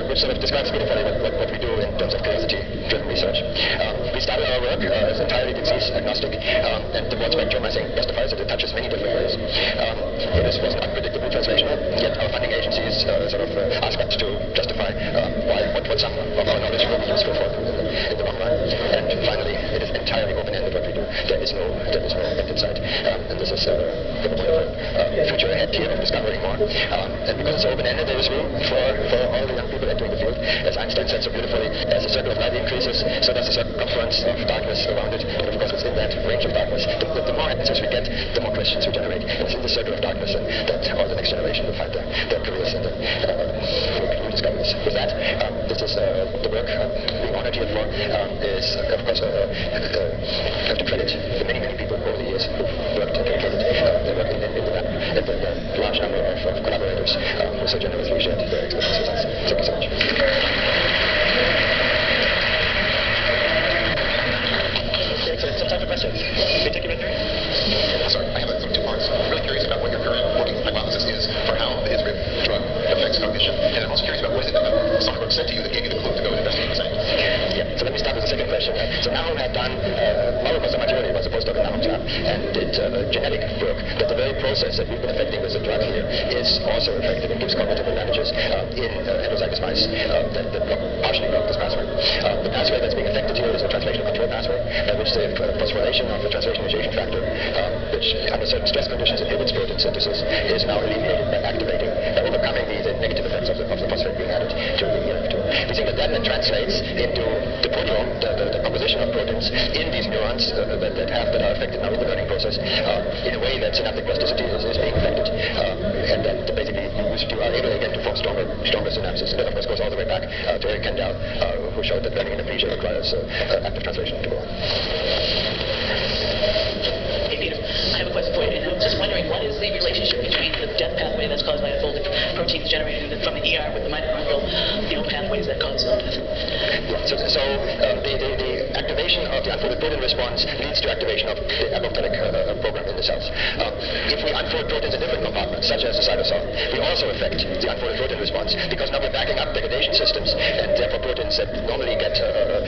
which sort of describes beautifully what we do in terms of curiosity-driven research. We started our work as entirely disease agnostic, and the broad spectrum, I think, justifies it. It touches many different ways. This was not predictably translational, yet our funding agencies sort of ask us to justify what some of our knowledge will be useful for in the long run. And finally, it is entirely open-ended what we do. There is no end in sight, and this is a wonderful future ahead here of discovering more. And because it's open-ended, there is room for all the young people entering the field. As Einstein said so beautifully, as the circle of light increases, so does the circumference of darkness around it. And of course, it's in that range of darkness. The more answers we get, the more questions we generate. It's in the circle of darkness, and that all the next generation will find their careers and new discoveries. With that, this is the work being honored here for is, of course, have to credit the many people over the years who've worked and dedicated their work in the lab, and the large number of collaborators who so generously shared their experience with us. Thank you so much. Excellent. Some time for questions. Can we take you right through? Sorry, I have two parts. I'm really curious about what your current working hypothesis is for how the Israel drug affects cognition, and I'm also curious about what is it that Sonnenberg said to you that gave you the clue to go and investigate the same. Yeah, so let me start with the second question. So Nahum had done, Mauro Basamagioli was a postdoc in Nahum's lab, and did genetic work that the very process that we've been affecting with the drug here is also effective and gives cognitive advantages in heterozygous mice that partially block this pathway. The pathway that's being affected here is a translation control pathway, by which the phosphorylation of the translation initiation factor, which under certain stress conditions inhibits protein synthesis, is now alleviated by activating, by overcoming the negative effects of the phosphate being added to the ERF2. We think that then translates into the proteome, the composition of proteins in these neurons that are affected now in the learning process, in a way that synaptic plasticity is being affected, and that basically you are able again to form stronger synapses. That of course goes all the way back to Eric Kandel, who showed that learning in aphasia requires active translation to go on. Hey Peter, I have a question for you, and I'm just wondering, what is the relationship between the death pathway that's caused by unfolded proteins generated from the ER with the mitochondrial pathways that cause death? So the activation of the unfolded protein response leads to activation of the apoptotic program in the cells. If we unfold proteins in different compartments, such as the cytosol, we also affect the unfolded protein response, because now we're backing up degradation systems, and therefore proteins that normally get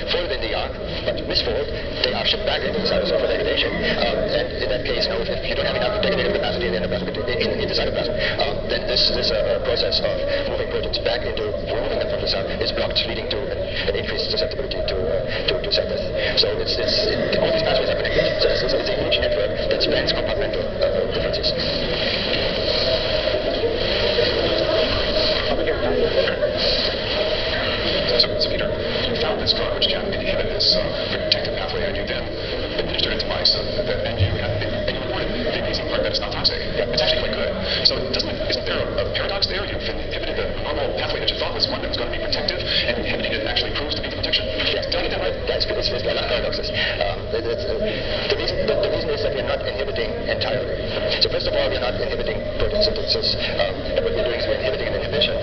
folded in the ER but misfold, they are shipped back into the cytosol for degradation. And in that case, now if you don't have enough degradative capacity in the endoplasm, in the cytoplasm, then this process of moving proteins back into removing them from the cell is blocked, leading to an increased susceptibility to cell death. So all these pathways are connected. So it's a huge network that spans compartmental differences. So Peter, you found this drug which can inhibit this protective pathway, and you then administered it to mice, and you reported the amazing part that it's not toxic. It's actually quite good. So isn't there a paradox there? You've inhibited the normal pathway that you thought was one that was going to be protective, and inhibiting it actually proves to be the protection. Yes, did I get that right? That's good. It's a lot of paradoxes. The reason is that we're not inhibiting entirely. So first of all, we're not inhibiting protein synthesis. What we're doing is we're inhibiting an inhibition.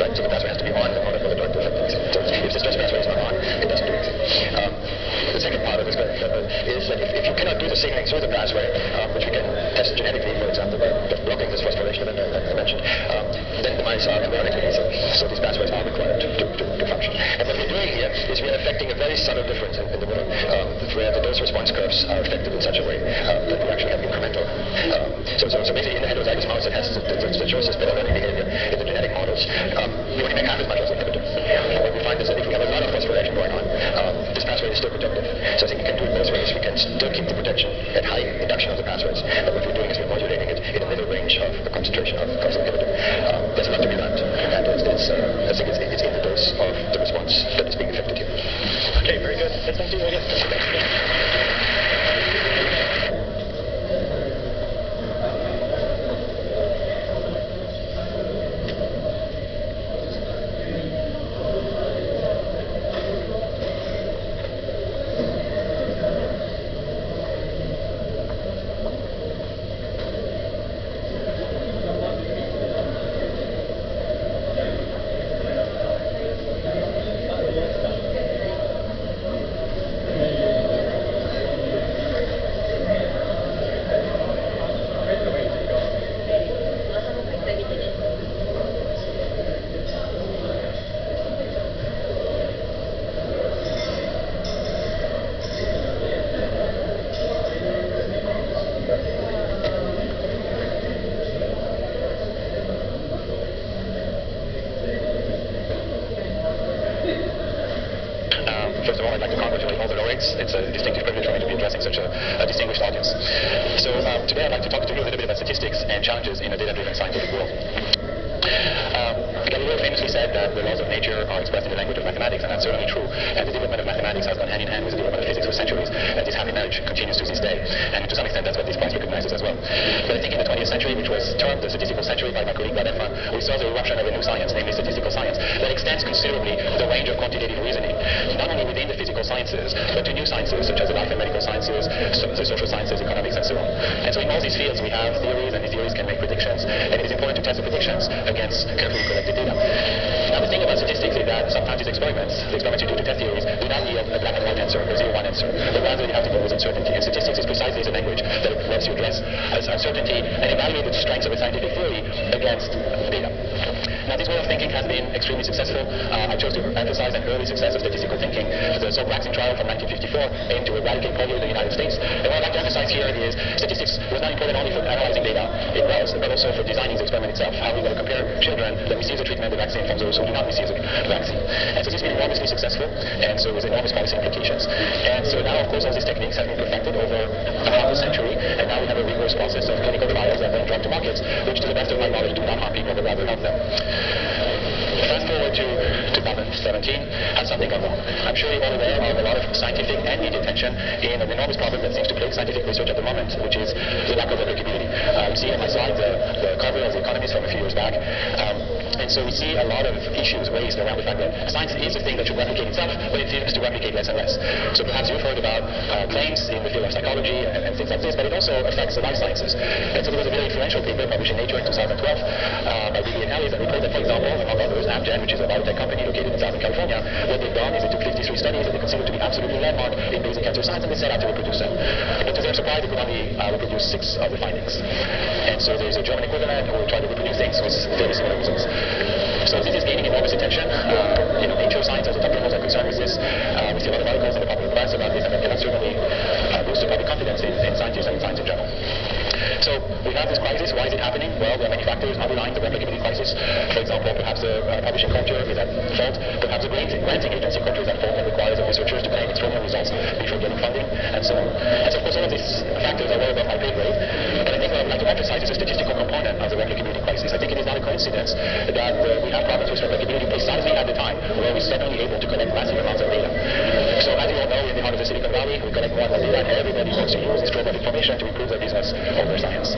Right? So the pathway has to be on in order for the drug to affect things. So if the stress pathway is not on, it doesn't do anything. The second part of this is that if you cannot do the signaling through the pathway, which we can test genetically, for example, by blocking this phosphorylation that I mentioned, then the mice are embryonically lethal. So these pathways are required to function. And what we're doing here is we're affecting a very subtle difference in the middle, where the dose-response curves are affected in such a way that we actually have incremental. So basically in the heterozygous mouse that has the choices better learning behavior in the genetic models, we only make half as much as inhibitor. What we find is that if we have a lot of phosphorylation going on, this pathway is still protective. So I think we can do it both ways. We can still keep the protection at high induction of the pathways, but what we're doing is we're modulating it in the middle range of the concentration of the inhibitor. There's a lot to be learned, and I think it's in the dose of the response that is being affected here. Okay, very good. Thank you again. today I'd like to talk to you a little bit about statistics and challenges in a data-driven scientific world. Galileo famously said that the laws of nature are expressed in the language of mathematics, and that's certainly true. And the development of mathematics has gone hand in hand with the development of physics for centuries, and this happy marriage continues to this day. And to some extent, that's what this prize recognizes as well. But I think in the 20th century, which was termed the statistical century by my colleague Badeffa, we saw the eruption of a new science, namely statistical science, that extends considerably the range of quantitative reasoning, not only within the physical sciences, but to new sciences such as the life and medical sciences, the social sciences, economics, and so on. And so in all these fields, we have theories, and these theories can make predictions, and it is important to test the predictions against carefully collected data. Now, the thing about statistics is that sometimes these experiments, the experiments you do to test theories, do not yield a black and white answer, a 0-1 answer, but rather you have to deal with uncertainty. And statistics is precisely the language that lets you address uncertainty and evaluate the strengths of a scientific theory against data. Now, this way of thinking has been extremely successful. I chose to emphasize an early success of statistical thinking. The Solzhenitsyn trial from 1954 aimed to eradicate polio in the United States. And what I'd like to emphasize here is statistics was not important only for analyzing data, it was, but also for designing the experiment itself, how we're going to compare children that receive the treatment, the vaccine, from those who do not receive the vaccine. And so this has been enormously successful, and so with enormous policy implications. And so now, of course, all these techniques have been perfected over half a century, and now we have a rigorous process of clinical trials that then drug to markets, which to the best of my knowledge do not harm people, but rather help them. Fast forward to 2017, has something gone wrong. I'm sure you're all aware of a lot of scientific and media attention in an enormous problem that seems to plague scientific research at the moment, which is the lack of replicability. You see on my slide the cover of The Economist from a few years back. And so we see a lot of issues raised around the fact that science is a thing that should replicate itself, but it seems to replicate less and less. So perhaps you've heard about claims in the field of psychology and things like this, but it also affects the life sciences. And so there was a very influential paper published in Nature in 2012 by William Ellis that reported that, for example, among others, Amgen, which is a biotech company located in Southern California, what they've done is they took 53 studies that they considered to be absolutely landmark in basic cancer science, and they set out to reproduce them. But to their surprise, they could only reproduce 6 of the findings. And so there's a German equivalent who tried to reproduce things with very similar results. So this is gaining enormous attention. Nature Science, also top journals are concerned with this. We see a lot of articles in the popular press about this, and that cannot certainly boost the public confidence in scientists and in science in general. So we have this crisis. Why is it happening? Well, there are many factors underlying the replicability crisis. For example, perhaps the publishing culture is at fault. Perhaps the granting agency culture is at fault and requires the researchers to claim extraordinary results before getting funding, and so on. And so, of course, all of these factors are well above my pay grade. But I think what I'd like to emphasize is the statistical component of the replicability crisis. I think it is not a coincidence that we have problems with replicability precisely at the time where we're suddenly able to collect massive amounts of data. So as you all know, in the heart of the Silicon Valley, we collect more and more data, and everybody wants to use this trove of information to improve their business or their science.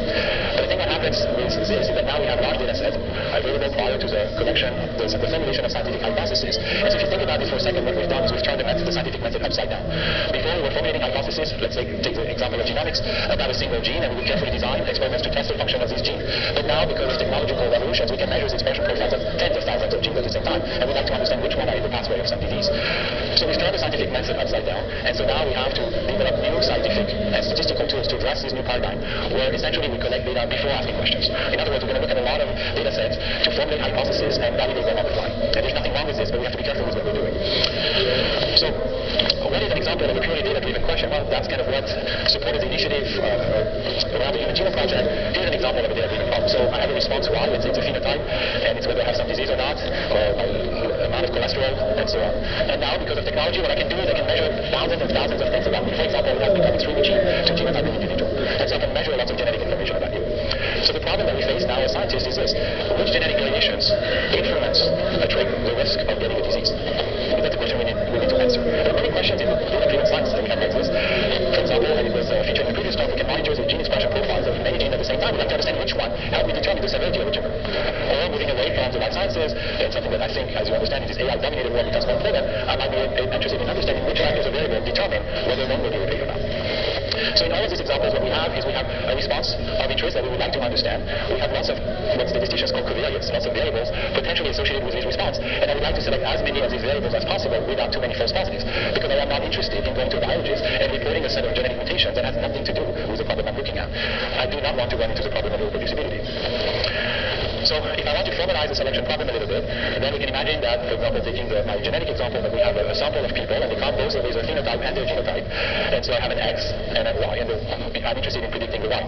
But I think what happens is this, is that now we have large data sets available prior to the collection, the formulation of scientific hypotheses. And so if you think about this for a second, what we've done is we've turned the scientific method upside down. Before we were formulating hypotheses, let's say, take the example of genomics, about a single gene, and we would carefully design experiments to test the function of this gene. But now, because of technological revolutions, we can measure the expression profiles of tens of thousands of genes at the same time, and we'd like to understand which one are in the pathway of some disease. So we've turned the scientific method upside down, and so now we have to develop new scientific and statistical tools to address this new paradigm, where essentially we collect data before asking questions. In other words, we're going to look at a lot of data sets to formulate hypotheses and validate them on the fly. And there's nothing wrong with this, but we have to be careful with what we're doing. So, what is an example of a purely data-driven question? Well, that's kind of what supported the initiative around the Human Genome Project. Here's an example of a data-driven problem. So I have a response Y, let's say it's a phenotype, and it's whether I have some disease or not, or amount of cholesterol, and so on. And now, because of technology, what I can do is I can measure thousands and thousands of things about me. For example, I have become extremely cheap to genotype an individual. And so I can measure lots of genetic information about you. So the problem that we face now as scientists is this: which genetic variations influence the risk of getting a disease? That's the question we need to answer. There are many questions in data-driven science that we have like this. For example, and it was featured in the previous talk, we can monitor the gene expression profiles of many genes at the same time. We'd like to understand which one helped me determine the severity of a tumor. Or moving away from the life sciences, and something that I think, as you understand, in this AI-dominated world becomes more important, I might be interested in understanding which factors of variable determine whether one will be repaid or not. So in all of these examples, what we have is we have a response of interest that we would like to understand. We have lots of what statisticians call covariates, lots of variables potentially associated with this response. And I would like to select as many of these variables as possible without too many false positives, because I am not interested in going to a biologist and reporting a set of genetic mutations that has nothing to do with the problem I'm looking at. I do not want to run into the problem of reproducibility. So if I want to formalize the selection problem a little bit, then we can imagine that, for example, taking my genetic example, that we have a sample of people, and they come both with a phenotype and their genotype. And so I have an X and a Y, and I'm interested in predicting the Y.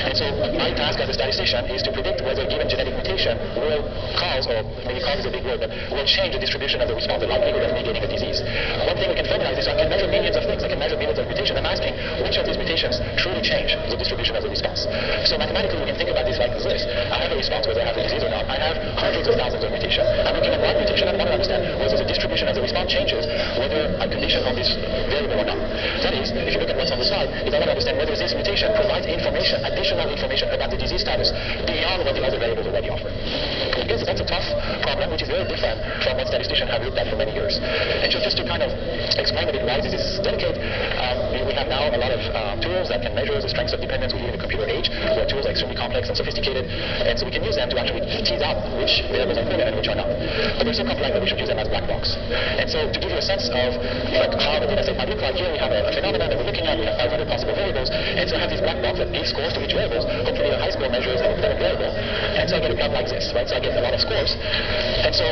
And so my task as a statistician is to predict whether a given genetic mutation will cause, or maybe cause is a big word, but will change the distribution of the response, the likelihood of me getting a disease. One thing we can formalize is I can measure millions of things. I can measure millions of mutations. I'm asking which of these mutations truly change the distribution of the response. So mathematically, we can think about this like this. I have a response whether I have a disease or not. I have hundreds of thousands of mutations. I'm looking at one mutation. I want to understand whether the distribution of the response changes, whether I condition on this variable or not. That is, if you look at what's on the slide, is I want to understand whether this mutation provides information, additional information about the disease status beyond what the other variables already offer. Okay, so that's a tough problem, which is very different from what statisticians have looked at for many years. And so just to kind of explain a bit why this is delicate, we have now a lot of tools that can measure the strengths of dependence. We live in the computer age, where tools are extremely complex and sophisticated, and so we can use them to actually tease out which variables are important and which are not. But they're so complex that we should use them as black box. And so to give you a sense of like how the data set might look like, here we have a phenomenon that we're looking at. We have 500 possible variables, and so I have these black box that give scores to each variable. Hopefully a high score measures an independent variable, and so I get a plot like this, right? So I get a lot of scores. And so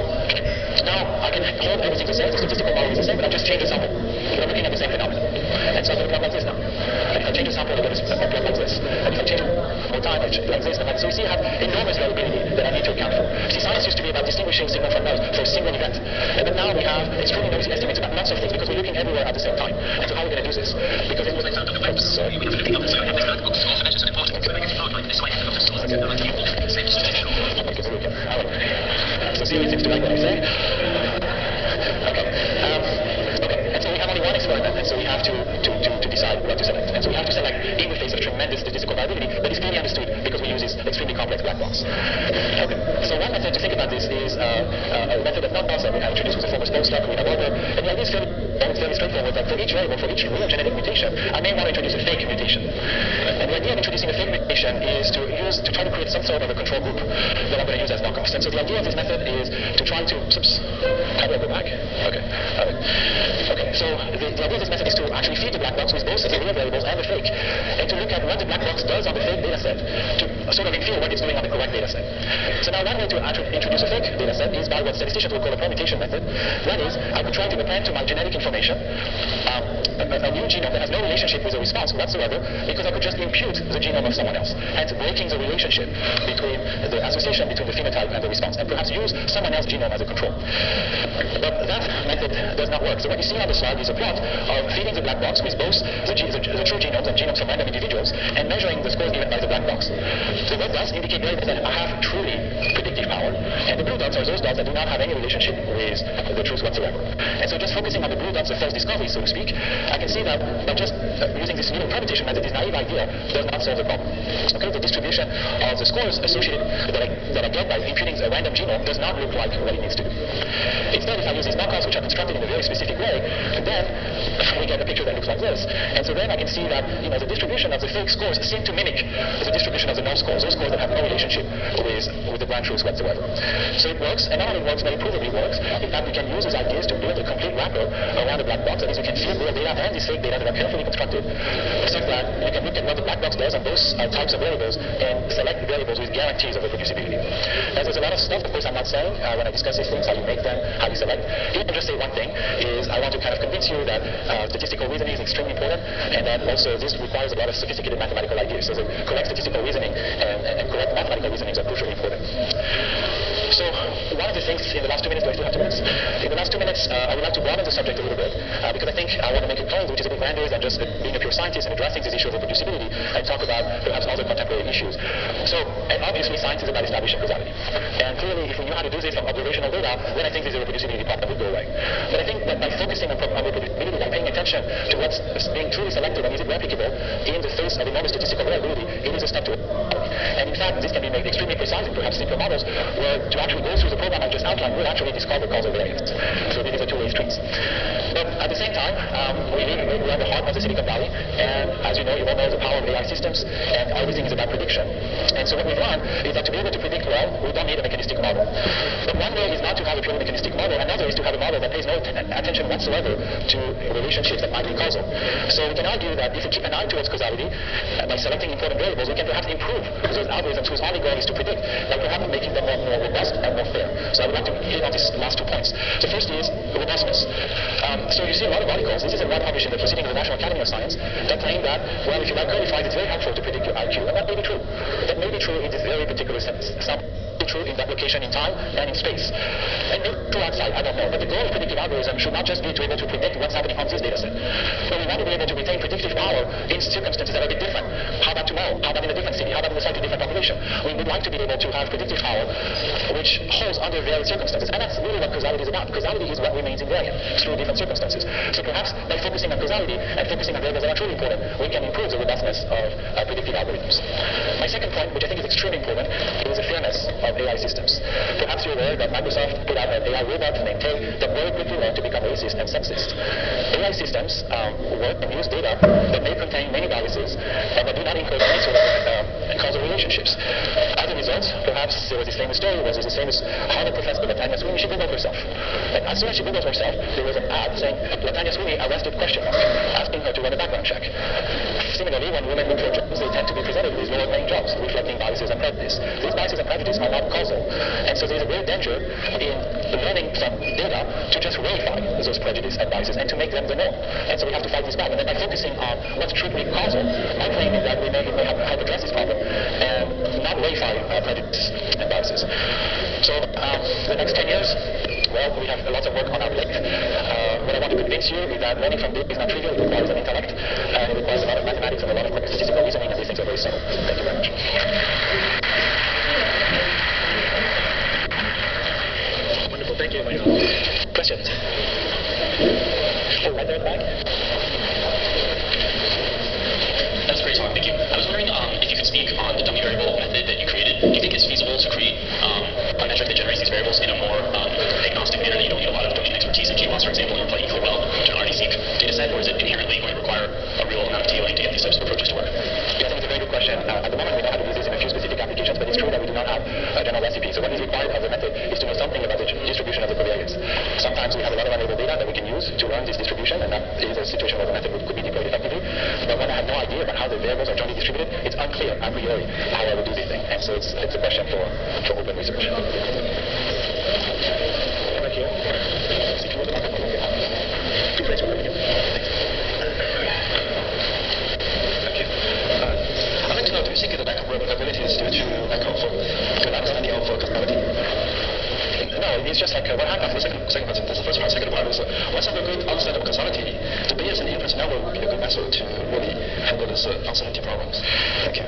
now I can hold everything the same, the statistical model is the same, but I just change the sample. I'm looking at the same phenomenon. And so I get a plot like this now. And if I change the sample, I get a plot like this. And if I change it more time, it's like this. And so you see I have enormous variability that I need to account for. See, science used to be about distinguishing signal from noise for a single event. And then now we have extremely noisy estimates about lots of things because we're looking everywhere at the same time. And so how are we going to do this? Because it was like found on the web. So we have to think of this. So I have this black box score for measures of importance. So I can float like this way and the source and like the same statistical. Okay, so we can. So see what it seems to like what I say. Okay. And so we have only one experiment, and so we have to decide what to select. And so we have to select in the face of tremendous statistical variability, but it's clearly understood because we use this extremely complex black box. Okay. So one method to think about this is a method of non-box that we have introduced with the former postdoc, Rita Barber. And the idea is fairly straightforward, that for each variable, for each real genetic mutation, I may want to introduce a fake mutation. And the idea of introducing a fake mutation is to try to create some sort of a control group that I'm going to use as knockoffs. And so the idea of this method is to try to... How do I go back? Okay. Okay, so the idea of this method is to actually feed the black box with both the real variables and the fake, and to look at what the black box does on the fake data set to sort of infer what it's doing on the correct data set. So now one way to introduce a fake data set is by what statisticians would call a permutation method. That is, I would try to append to my genetic information a new genome that has no relationship with the response whatsoever, because I could just impute the genome of someone else, hence breaking the relationship between the association between the phenotype and the response, and perhaps use someone else's genome as a control. But that method does not work. So what you see on the slide is a plot of feeding the black box with both the true genomes and genomes from random individuals, and measuring the scores given by the black box. The red dots indicate variables that I have truly predictive power, and the blue dots are those dots that do not have any relationship with the truth whatsoever. And so just focusing on the blue dots of false discovery, so to speak, I can see that by just using this new permutation method, this naive idea does not solve the problem. Okay, the distribution of the scores associated that I get by imputing a random genome does not look like what it needs to do. Instead, if I use these knockoffs, which are constructed in a very specific way, then we get a picture that looks like this. And so then I can see that the distribution of the fake scores seem to mimic the distribution of the null scores, those scores that have no relationship with the blind truths whatsoever. So it works, and not only works, but it provably works. In fact, we can use these ideas to build a complete wrapper around the black box. That is, we can feed real data and these fake data that are carefully constructed, so that you can look at what the black box does on those types of variables and select variables with guarantees of reproducibility. Now, there's a lot of stuff, of course, I'm not saying when I discuss these things, how you make them, how you select. Here, I'll just say one thing, is I want to kind of convince you that statistical reasoning is extremely important, and that also this requires a lot of sophisticated mathematical ideas. So the correct statistical reasoning and correct mathematical reasonings are crucially important. So one of the things in the last 2 minutes, do I still have 2 minutes? In the last 2 minutes, I would like to broaden the subject a little bit, because I think I want to make a claim which is a bit grander than just being a pure scientist and addressing this issue of reproducibility, and talk about perhaps other contemporary issues. So, and obviously science is about establishing causality. And clearly, if we knew how to do this from observational data, then I think this reproducibility problem would go away. But I think that by focusing on reproducibility, by paying attention to what's being truly selected and is it replicable in the face of enormous statistical variability, it is a step toward. And in fact, this can be made extremely precise in perhaps simpler models, where to actually go through the program I just outlined, we'll actually discover causal variance. So this is a two-way street. But at the same time, we're at the heart of the Silicon Valley, AI, and as you know, you all know the power of AI systems, and everything is about prediction. And so what we've learned is that to be able to predict well, we don't need a mechanistic model. But one way is not to have a purely mechanistic model, another is to have a model that pays no attention whatsoever to relationships that might be causal. So we can argue that if we keep an eye towards causality, by selecting important variables, we can perhaps improve those algorithms whose only goal is to predict, by perhaps making them more robust and more fair. So I would like to hit on these last 2 points. The first is robustness. So you see a lot of articles, this is a one published in the Proceedings of the National Academy of Science, that claim that, well, if you like curly fries, it's very helpful to predict your IQ, and that may be true. That may be true in this very particular sense. Some true in that location in time and in space. And maybe true outside, I don't know. But the goal of predictive algorithm should not just be to be able to predict what's happening on this data set. But we want to be able to retain predictive power in circumstances that are a bit different. How about tomorrow? How about in a different city? How about in a slightly different population? We would like to be able to have predictive power which holds under various circumstances. And that's really what causality is about. Causality is what remains invariant through different circumstances. So perhaps by focusing on causality and focusing on variables that are truly important, we can improve the robustness of predictive algorithms. My second point, which I think is extremely important, is the fairness of AI systems. Perhaps you're aware that Microsoft put out an AI robot named Tay that very quickly learned to become racist and sexist. AI systems work and use data that may contain many biases and that do not encode any sort of causal relationships. As a result, perhaps there was this famous story, was this famous Harvard professor, Latanya Sweeney, she Googled herself. And as soon as she Googled herself, there was an ad saying, Latanya Sweeney arrested ? Asking her to run a background check. Similarly, when women look for jobs, they tend to be presented with these lower-paying jobs, reflecting biases and prejudice. These biases and prejudice are not causal. And so there's a great danger in learning from data to just verify those prejudices and biases and to make them the norm. And so we have to fight this back. And then by focusing on what's truly causal, my claim is that we may help address this problem and not verify prejudice and biases. So the next 10 years, well, we have lots of work on our plate. What I want to convince you is that learning from data is not trivial. It requires an intellect, and it requires a lot of mathematics and a lot of statistical reasoning, and these things are very subtle. Thank you very much. Wonderful, thank you, Michael. Questions? Oh, right there in the back. That's a great talk, thank you. I was wondering if you could speak on the dummy variable method that you created. Do you think it's feasible to create a metric that generates these variables in a more agnostic manner, that you don't need a lot of domain expertise in GWAS, for example, and apply equally well to an RDSeq data set, or is it inherently going to require a real amount of tailoring to get these types of approaches to work? Yeah, I think it's a very good question. At the moment, we know how to use this in a few specific applications, but it's true that we do not have a general recipe. So what is required of the method is to know something about the distribution of the covariates. Sometimes we have a lot of unable data that we can use to learn this distribution, and that is a situation where the method could be deployed effectively. But when I have no idea about how the variables are jointly distributed, it's unclear a priori how I would do this thing. And so it's a question for open research. Right here. Two places over here. Thank you. I'd like to know, do you think the lack of reliability is due to lack of good understanding of causality? No, it's just like what happened after the second part. That's the first part. Second part is once I have a good understanding of causality, the Bayes and inference network would be a good method to really handle this uncertainty problems. Thank you.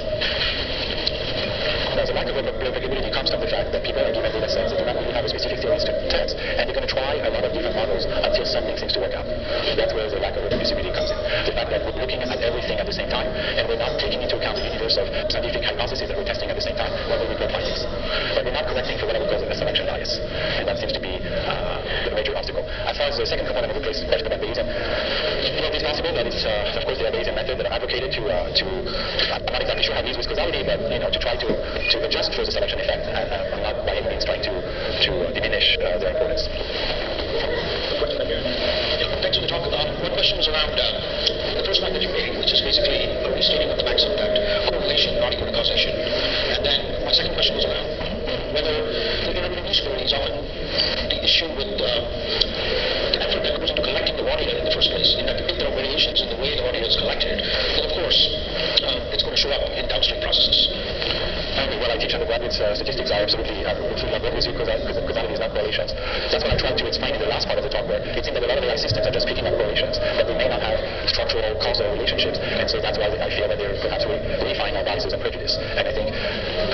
Now, the lack of replicability comes from the fact that people are given data sets that do not really have a specific theories to test, and they're going to try a lot of different models until something seems to work out. That's where the lack of reproducibility comes in. The fact that we're looking at everything at the same time, and we're not taking into account the universe of scientific hypotheses that we're testing at the same time when we report findings. But we're not correcting for what I would call a selection bias, and that seems to be the major obstacle. As far as the second component of the question about Bayesian, it's possible that it's, of course, there are Bayesian methods that are advocated to I'm not exactly sure how to use with causality, but to try to adjust for the selection effect. I'm not by any means trying to diminish their importance. Thanks for the talk. One question was around the first point that you made, which is basically restating what the maxim that correlation not equal to causation. And then my second question was around whether the irreproducibility is often the issue with the effort that goes into collecting the raw data in the first place. In that if there are variations in the way the raw data is collected, then of course it's going to show up in downstream processes. Well, I teach undergraduate statistics. I absolutely agree with you because causality is not correlations. That's what I tried to explain in the last part of the talk, where it seems that a lot of AI systems are just picking up correlations, but they may not have structural causal relationships. And so that's why I feel that they're perhaps verifying our biases and prejudice. And I think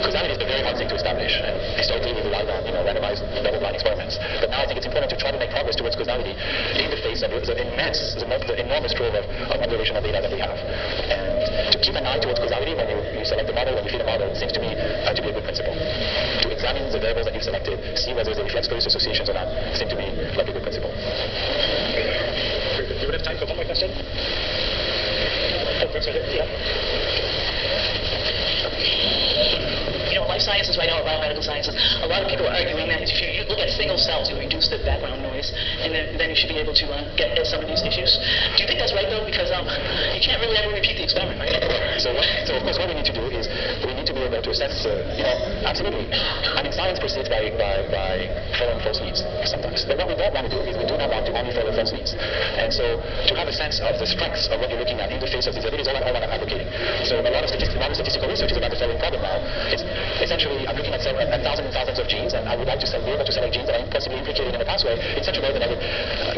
causality is a very hard thing to establish. And historically, we relied on randomized double-blind experiments. But now I think it's important to try to make progress towards causality in the face of the enormous trove of observational data that we have. And to keep an eye towards causality when you select the model, when you feed the model, it seems to me to be a good principle. To examine the variables that you've selected, see whether they reflect close associations or not, seem to me like a good principle. Do we have time for one more question? You know, life sciences right now, or biomedical sciences, a lot of people are arguing that if you look at single cells, you reduce the background noise, and then you should be able to get at some of these issues. Do you think that's right, though? Because you can't really ever repeat the experiment, right? So of course, what we need to do is we need to be able to assess, absolutely. I mean, science proceeds by following false leads sometimes. But what we don't want to do is we do not want to only follow false leads. And so to have a sense of the strengths of what you're looking at in the face of these evidence is all I'm advocating. So a lot of statistical research is about the following problem now. It's essentially, I'm looking at thousands and thousands of genes, and I would like to be able to select genes that are possibly implicated in a pathway in such a way that I would